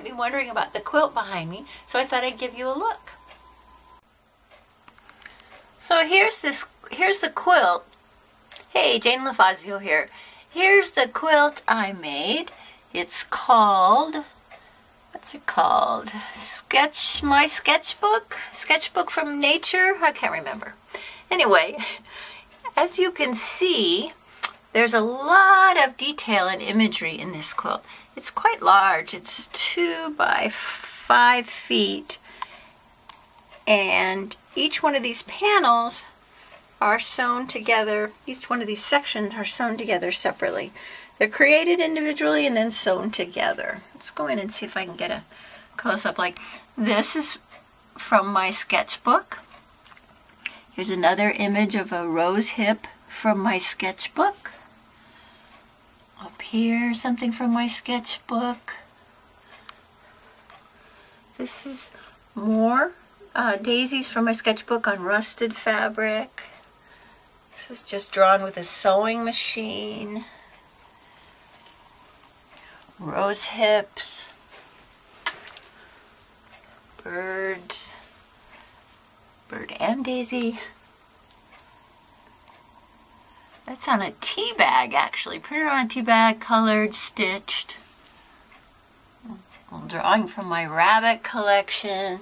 might be wondering about the quilt behind me, so I thought I'd give you a look. So here's the quilt. Hey, Jane LaFazio here. Here's the quilt I made. It's called, what's it called? My Sketchbook? Sketchbook from Nature? I can't remember. Anyway, as you can see, there's a lot of detail and imagery in this quilt. It's quite large. It's 2 by 5 feet. And each one of these panels are sewn together. Each one of these sections are sewn together separately. They're created individually and then sewn together. Let's go in and see if I can get a close-up. Like, this is from my sketchbook. Here's another image of a rose hip from my sketchbook. Up here, something from my sketchbook. This is more daisies from my sketchbook on rusted fabric. This is just drawn with a sewing machine. Rose hips. Birds. Bird and daisy. That's on a tea bag, actually. Printed on a tea bag, colored, stitched. A little drawing from my rabbit collection.